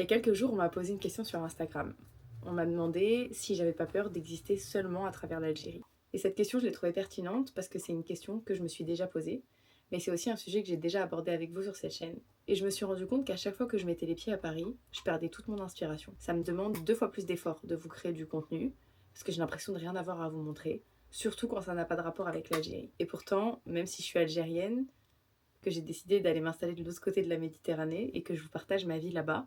Il y a quelques jours, on m'a posé une question sur Instagram. On m'a demandé si j'avais pas peur d'exister seulement à travers l'Algérie. Et cette question, je l'ai trouvée pertinente parce que c'est une question que je me suis déjà posée, mais c'est aussi un sujet que j'ai déjà abordé avec vous sur cette chaîne. Et je me suis rendu compte qu'à chaque fois que je mettais les pieds à Paris, je perdais toute mon inspiration. Ça me demande 2 fois plus d'efforts de vous créer du contenu, parce que j'ai l'impression de rien avoir à vous montrer, surtout quand ça n'a pas de rapport avec l'Algérie. Et pourtant, même si je suis algérienne, que j'ai décidé d'aller m'installer de l'autre côté de la Méditerranée et que je vous partage ma vie là-bas,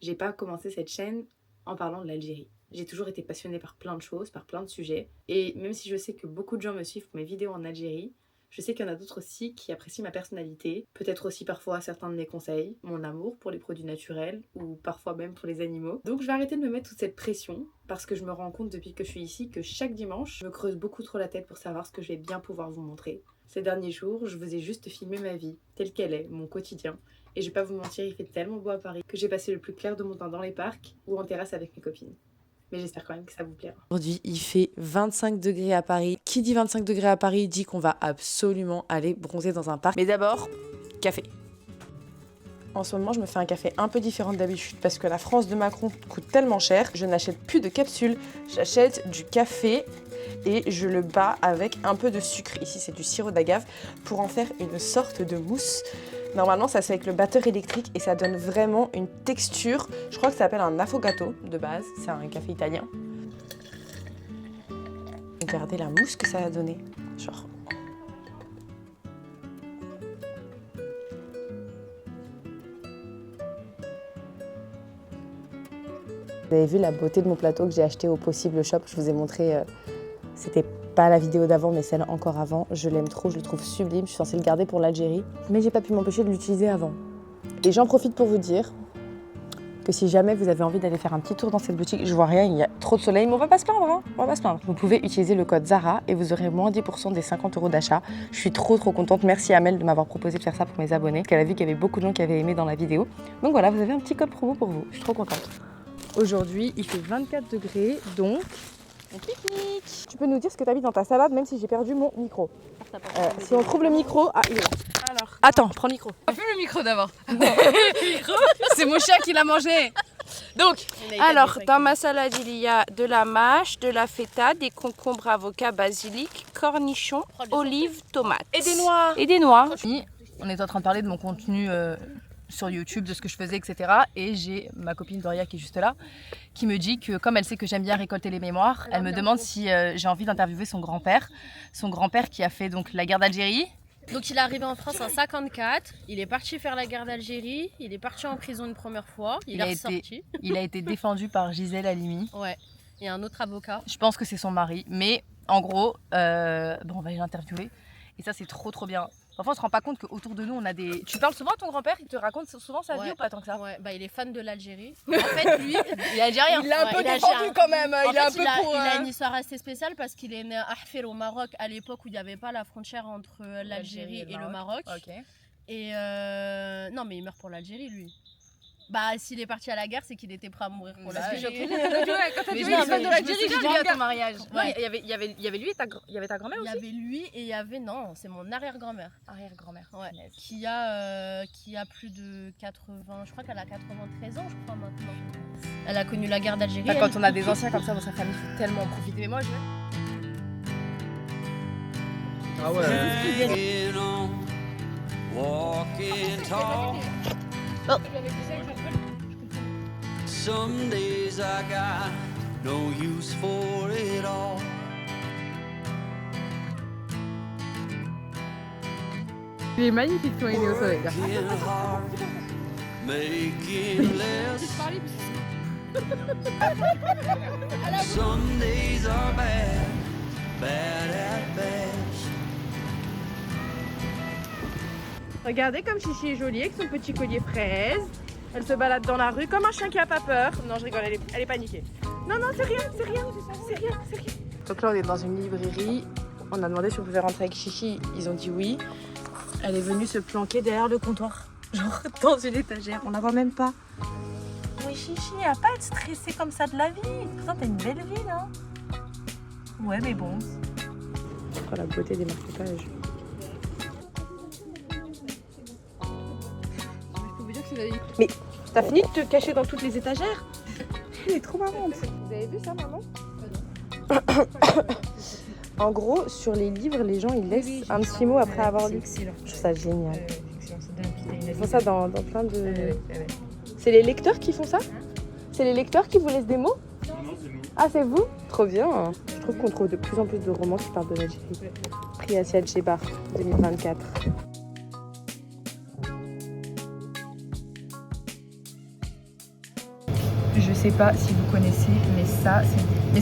j'ai pas commencé cette chaîne en parlant de l'Algérie. J'ai toujours été passionnée par plein de choses, par plein de sujets. Et même si je sais que beaucoup de gens me suivent pour mes vidéos en Algérie, je sais qu'il y en a d'autres aussi qui apprécient ma personnalité, peut-être aussi parfois certains de mes conseils, mon amour pour les produits naturels ou parfois même pour les animaux. Donc je vais arrêter de me mettre toute cette pression parce que je me rends compte depuis que je suis ici que chaque dimanche, je me creuse beaucoup trop la tête pour savoir ce que je vais bien pouvoir vous montrer. Ces derniers jours, je vous ai juste filmé ma vie, telle qu'elle est, mon quotidien. Et je vais pas vous mentir, il fait tellement beau à Paris que j'ai passé le plus clair de mon temps dans les parcs ou en terrasse avec mes copines. Mais j'espère quand même que ça vous plaira. Aujourd'hui, il fait 25 degrés à Paris. Qui dit 25 degrés à Paris dit qu'on va absolument aller bronzer dans un parc. Mais d'abord, café. En ce moment, je me fais un café un peu différent d'habitude parce que la France de Macron coûte tellement cher. Je n'achète plus de capsules, j'achète du café et je le bats avec un peu de sucre. Ici, c'est du sirop d'agave pour en faire une sorte de mousse. Normalement, ça se fait avec le batteur électrique et ça donne vraiment une texture. Je crois que ça s'appelle un affogato de base. C'est un café italien. Regardez la mousse que ça a donné. Genre. Vous avez vu la beauté de mon plateau que j'ai acheté au Possible Shop. Je vous ai montré, c'était pas la vidéo d'avant, mais celle encore avant. Je l'aime trop, je le trouve sublime. Je suis censée le garder pour l'Algérie, mais j'ai pas pu m'empêcher de l'utiliser avant. Et j'en profite pour vous dire que si jamais vous avez envie d'aller faire un petit tour dans cette boutique, je vois rien, il y a trop de soleil, mais on va pas se plaindre, hein, on va pas se plaindre. Vous pouvez utiliser le code Zara et vous aurez moins 10% des 50 € d'achat. Je suis trop contente. Merci Amel de m'avoir proposé de faire ça pour mes abonnés, qu'elle a vu qu'il y avait beaucoup de gens qui avaient aimé dans la vidéo. Donc voilà, vous avez un petit code promo pour vous. Je suis trop contente. Aujourd'hui, il fait 24 degrés, donc on pique-nique. Tu peux nous dire ce que tu as mis dans ta salade, même si j'ai perdu mon micro. Si on trouve le micro, ah il est là. Alors, Attends, prends le micro. on fait le micro d'abord. C'est mon chat qui l'a mangé. Donc, Alors, dans ma salade, il y a de la mâche, de la feta, des concombres, avocats, basilic, cornichons, olives, tomates. et des noix. Et des noix. On est en train de parler de mon contenu sur YouTube, de ce que je faisais, etc. Et j'ai ma copine Doria qui est juste là, qui me dit que comme elle sait que j'aime bien récolter les mémoires, elle me demande si j'ai envie d'interviewer son grand-père. Son grand-père qui a fait donc la guerre d'Algérie. Donc il est arrivé en France en 54, il est parti faire la guerre d'Algérie, il est parti en prison une première fois, il est ressorti. Il a été défendu par Gisèle Halimi. Ouais, et un autre avocat. Je pense que c'est son mari, mais en gros, bon, on va l'interviewer. Et ça, c'est trop bien. Parfois, on se rend pas compte qu'autour de nous, on a des... Tu parles souvent à ton grand-père, il te raconte souvent sa vie ou pas tant que ça? Ouais, bah il est fan de l'Algérie. En fait, lui, Il est algérien. il l'a un peu défendu quand même. il a une histoire assez spéciale parce qu'il est né à Ahfir au Maroc à l'époque où il n'y avait pas la frontière entre l'Algérie et le Maroc. Ok. Et non, mais il meurt pour l'Algérie, lui. Bah, s'il est parti à la guerre, c'est qu'il était prêt à mourir pour l'Algérie. Mais je me souviens de ton mariage. Ouais, il y avait lui et il y avait ta grand-mère Il y aussi. avait lui et il y avait, non, c'est mon arrière-grand-mère. Arrière-grand-mère. Ouais. Qui a plus de 80, je crois qu'elle a 93 ans, je crois maintenant. Elle a connu la guerre d'Algérie. Quand on a des anciens comme ça dans sa famille, il faut tellement en profiter. Mais moi, je Ah ouais. Some days I got no use for it all. Il est magnifique quand il est au soleil. Working hard, making less. Some days are bad at best. Regardez comme Chichi est jolie avec son petit collier fraise. Elle se balade dans la rue comme un chien qui a pas peur. Non, je rigole, elle est paniquée. Non, c'est rien. Donc là, on est dans une librairie. On a demandé si on pouvait rentrer avec Chichi. Ils ont dit oui. Elle est venue se planquer derrière le comptoir. Genre dans une étagère. On la voit même pas. Oui, Chichi, à pas être stressée comme ça de la vie. Pourtant, t'as une belle vie, là. Ouais, mais bon. Oh, la beauté des marque-pages. Mais T'as fini de te cacher dans toutes les étagères? Elle est trop marrante. Vous avez vu ça, maman? En gros, sur les livres, les gens ils laissent un petit mot après avoir lu. Excellent. Je trouve ça génial. Excellent, ça donne une petite Ils font ça dans plein de... C'est les lecteurs qui font ça? C'est les lecteurs qui vous laissent des mots? Non, c'est nous. Ah, c'est vous? Trop bien. Je trouve qu'on trouve de plus en plus de romans qui parlent de l'Algérie. Prix Assiad Chebar 2024. Je sais pas si vous connaissez, mais ça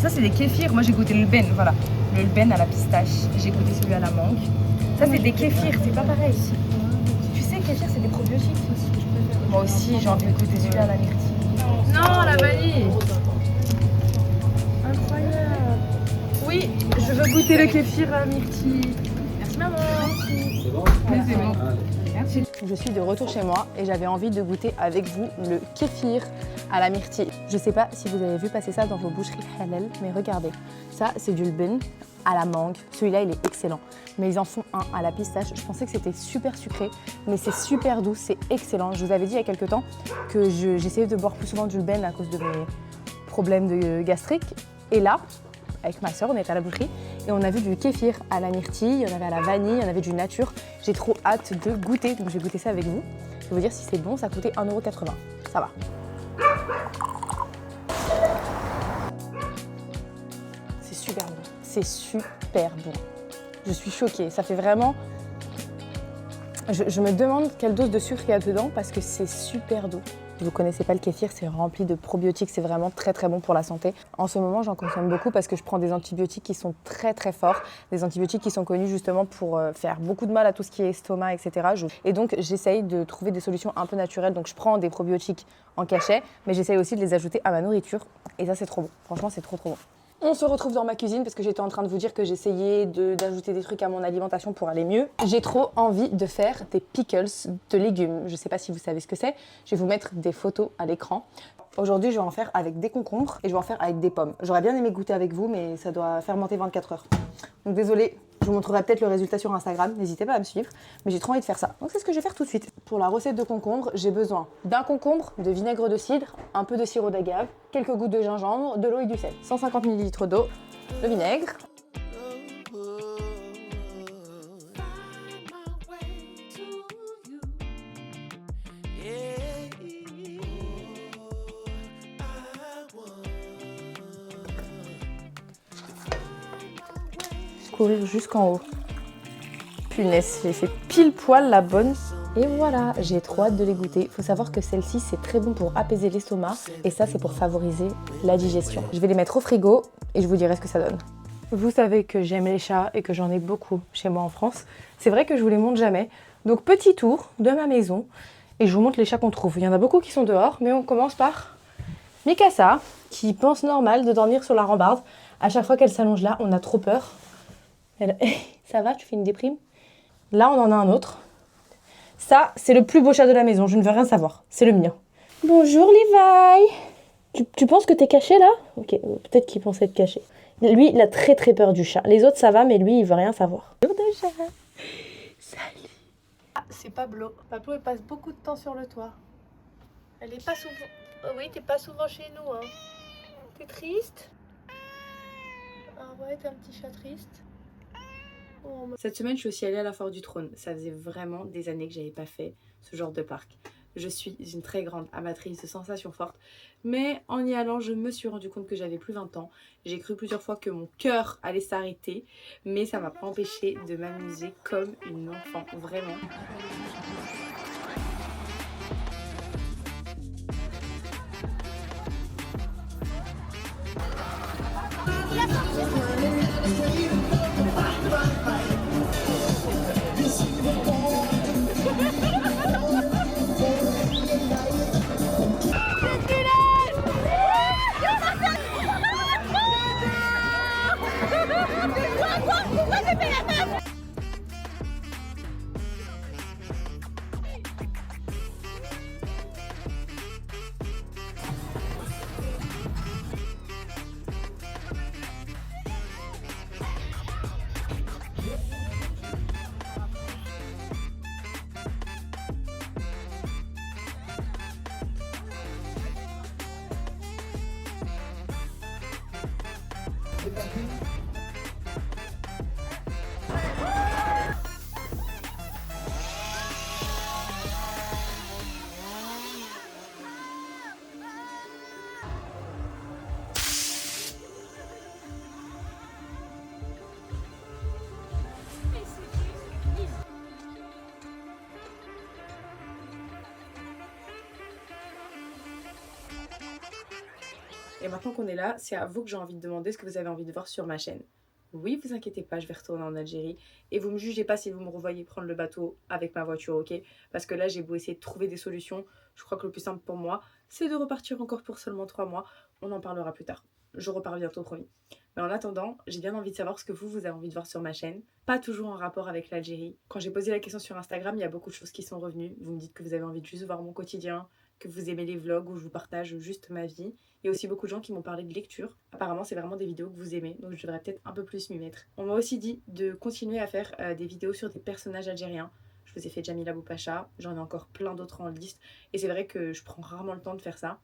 c'est des kéfirs. Moi j'ai goûté le ben, voilà. Le ben à la pistache, j'ai goûté celui à la mangue. Ça c'est des kéfirs, c'est pas pareil. Tu sais, kéfir c'est des probiotiques. Moi aussi j'ai envie de goûter celui à la myrtille. Non, la vanille. Incroyable. Oui, je veux goûter le kéfir à myrtille. Merci maman. C'est bon? C'est bon. Je suis de retour chez moi et j'avais envie de goûter avec vous le kéfir à la myrtille. Je sais pas si vous avez vu passer ça dans vos boucheries halal, mais regardez. Ça, c'est du lben à la mangue. Celui-là, il est excellent. Mais ils en font un à la pistache. Je pensais que c'était super sucré, mais c'est super doux, c'est excellent. Je vous avais dit il y a quelques temps que j'essayais de boire plus souvent du lben à cause de mes problèmes de gastrique. Et là, avec ma soeur, on était à la boucherie et on a vu du kéfir à la myrtille, il y en avait à la vanille, il y en avait du nature. J'ai trop hâte de goûter, donc je vais goûter ça avec vous. Je vais vous dire si c'est bon, ça a coûté 1,80 €. Ça va. C'est super bon. C'est super bon. Je suis choquée. Ça fait vraiment... Je me demande quelle dose de sucre il y a dedans parce que c'est super doux. Si vous ne connaissez pas le kéfir, c'est rempli de probiotiques, c'est vraiment très très bon pour la santé. En ce moment, j'en consomme beaucoup parce que je prends des antibiotiques qui sont très très forts, des antibiotiques qui sont connus justement pour faire beaucoup de mal à tout ce qui est estomac, etc. Et donc, j'essaye de trouver des solutions un peu naturelles. Donc, je prends des probiotiques en cachet, mais j'essaye aussi de les ajouter à ma nourriture. Et ça, c'est trop bon. Franchement, c'est trop trop bon. On se retrouve dans ma cuisine parce que j'étais en train de vous dire que j'essayais d'ajouter des trucs à mon alimentation pour aller mieux. J'ai trop envie de faire des pickles de légumes. Je sais pas si vous savez ce que c'est. Je vais vous mettre des photos à l'écran. Aujourd'hui, je vais en faire avec des concombres et je vais en faire avec des pommes. J'aurais bien aimé goûter avec vous, mais ça doit fermenter 24 heures. Donc désolée, je vous montrerai peut-être le résultat sur Instagram. N'hésitez pas à me suivre, mais j'ai trop envie de faire ça. Donc c'est ce que je vais faire tout de suite. Pour la recette de concombre, j'ai besoin d'un concombre, de vinaigre de cidre, un peu de sirop d'agave, quelques gouttes de gingembre, de l'eau et du sel. 150 ml d'eau, de vinaigre. Courir jusqu'en haut. Punaise, j'ai fait pile poil la bonne. Et voilà, j'ai trop hâte de les goûter. Il faut savoir que celle-ci, c'est très bon pour apaiser l'estomac. Et ça, c'est pour favoriser la digestion. Je vais les mettre au frigo et je vous dirai ce que ça donne. Vous savez que j'aime les chats et que j'en ai beaucoup chez moi en France. C'est vrai que je vous les montre jamais. Donc, petit tour de ma maison et je vous montre les chats qu'on trouve. Il y en a beaucoup qui sont dehors, mais on commence par Mikasa, qui pense normal de dormir sur la rambarde. À chaque fois qu'elle s'allonge là, on a trop peur. Ça va, tu fais une déprime? Là, on en a un autre. Ça, c'est le plus beau chat de la maison. Je ne veux rien savoir. C'est le mien. Bonjour, Levi. Tu penses que t'es caché là? Ok, peut-être qu'il pensait être caché. Lui, il a très très peur du chat. Les autres, ça va, mais lui, il veut rien savoir. Bonjour, chat. Salut. Ah, c'est Pablo. Pablo, elle passe beaucoup de temps sur le toit. Elle est pas souvent... Oh oui, t'es pas souvent chez nous, hein. T'es triste? Ah ouais, t'es un petit chat triste. Oh, Cette semaine, je suis aussi allée à la Foire du Trône. Ça faisait vraiment des années que j'avais pas fait ce genre de parc. Je suis une très grande amatrice de sensations fortes, mais en y allant, je me suis rendu compte que j'avais plus 20 ans. J'ai cru plusieurs fois que mon cœur allait s'arrêter, mais ça m'a pas empêché de m'amuser comme une enfant, vraiment. Et maintenant qu'on est là, c'est à vous que j'ai envie de demander ce que vous avez envie de voir sur ma chaîne. Oui, vous inquiétez pas, je vais retourner en Algérie. Et vous me jugez pas si vous me revoyez prendre le bateau avec ma voiture, ok? Parce que là, j'ai beau essayer de trouver des solutions. Je crois que le plus simple pour moi, c'est de repartir encore pour seulement 3 mois. On en parlera plus tard. Je repars bientôt, promis. Mais en attendant, j'ai bien envie de savoir ce que vous avez envie de voir sur ma chaîne. Pas toujours en rapport avec l'Algérie. Quand j'ai posé la question sur Instagram, il y a beaucoup de choses qui sont revenues. Vous me dites que vous avez envie de juste voir mon quotidien, que vous aimez les vlogs où je vous partage juste ma vie. Il y a aussi beaucoup de gens qui m'ont parlé de lecture. Apparemment, c'est vraiment des vidéos que vous aimez, donc je devrais peut-être un peu plus m'y mettre. On m'a aussi dit de continuer à faire des vidéos sur des personnages algériens. Je vous ai fait Jamila Boupacha, j'en ai encore plein d'autres en liste. Et c'est vrai que je prends rarement le temps de faire ça.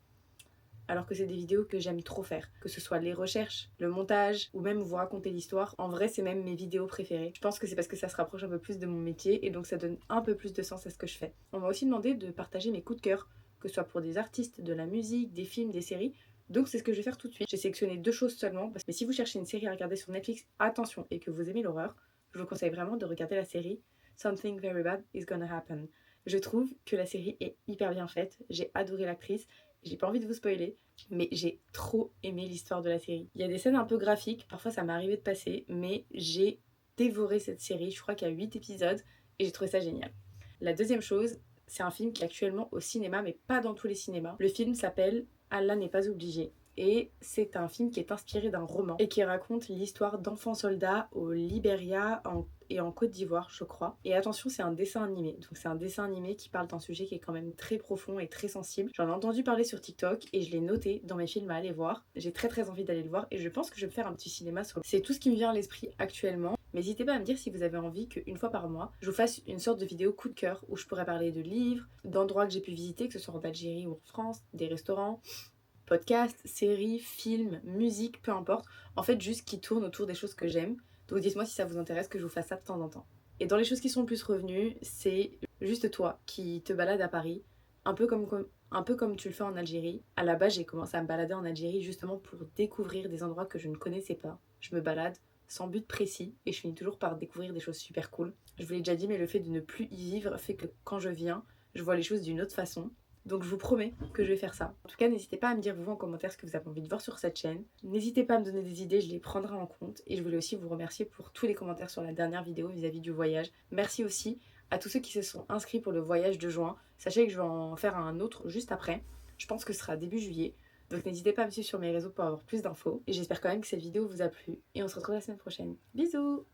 Alors que c'est des vidéos que j'aime trop faire. Que ce soit les recherches, le montage, ou même vous raconter l'histoire. En vrai, c'est même mes vidéos préférées. Je pense que c'est parce que ça se rapproche un peu plus de mon métier et donc ça donne un peu plus de sens à ce que je fais. On m'a aussi demandé de partager mes coups de cœur, que ce soit pour des artistes, de la musique, des films, des séries. Donc c'est ce que je vais faire tout de suite. J'ai sélectionné 2 choses seulement, mais si vous cherchez une série à regarder sur Netflix, attention, et que vous aimez l'horreur, je vous conseille vraiment de regarder la série Something Very Bad Is Gonna Happen. Je trouve que la série est hyper bien faite, j'ai adoré l'actrice, j'ai pas envie de vous spoiler, mais j'ai trop aimé l'histoire de la série. Il y a des scènes un peu graphiques, parfois ça m'est arrivé de passer, mais j'ai dévoré cette série, je crois qu'il y a 8 épisodes, et j'ai trouvé ça génial. La deuxième chose, c'est un film qui est actuellement au cinéma, mais pas dans tous les cinémas. Le film s'appelle Allah n'est pas obligé. Et c'est un film qui est inspiré d'un roman et qui raconte l'histoire d'enfants soldats au Libéria et en Côte d'Ivoire, je crois. Et attention, c'est un dessin animé. Donc c'est un dessin animé qui parle d'un sujet qui est quand même très profond et très sensible. J'en ai entendu parler sur TikTok et je l'ai noté dans mes films à aller voir. J'ai très envie d'aller le voir et je pense que je vais me faire un petit cinéma sur. C'est tout ce qui me vient à l'esprit actuellement. Mais n'hésitez pas à me dire si vous avez envie qu'une fois par mois, je vous fasse une sorte de vidéo coup de cœur où je pourrais parler de livres, d'endroits que j'ai pu visiter, que ce soit en Algérie ou en France, des restaurants, podcasts, séries, films, musique, peu importe. En fait, juste qui tourne autour des choses que j'aime. Donc dites-moi si ça vous intéresse que je vous fasse ça de temps en temps. Et dans les choses qui sont le plus revenues, c'est juste toi qui te balades à Paris, un peu comme tu le fais en Algérie. À la base, j'ai commencé à me balader en Algérie justement pour découvrir des endroits que je ne connaissais pas. Je me balade sans but précis et je finis toujours par découvrir des choses super cool. Je vous l'ai déjà dit, mais le fait de ne plus y vivre fait que quand je viens, je vois les choses d'une autre façon. Donc je vous promets que je vais faire ça. En tout cas, n'hésitez pas à me dire vous en commentaire ce que vous avez envie de voir sur cette chaîne. N'hésitez pas à me donner des idées, je les prendrai en compte. Et je voulais aussi vous remercier pour tous les commentaires sur la dernière vidéo vis-à-vis du voyage. Merci aussi à tous ceux qui se sont inscrits pour le voyage de juin. Sachez que je vais en faire un autre juste après. Je pense que ce sera début juillet. Donc n'hésitez pas à me suivre sur mes réseaux pour avoir plus d'infos. Et j'espère quand même que cette vidéo vous a plu. Et on se retrouve la semaine prochaine. Bisous!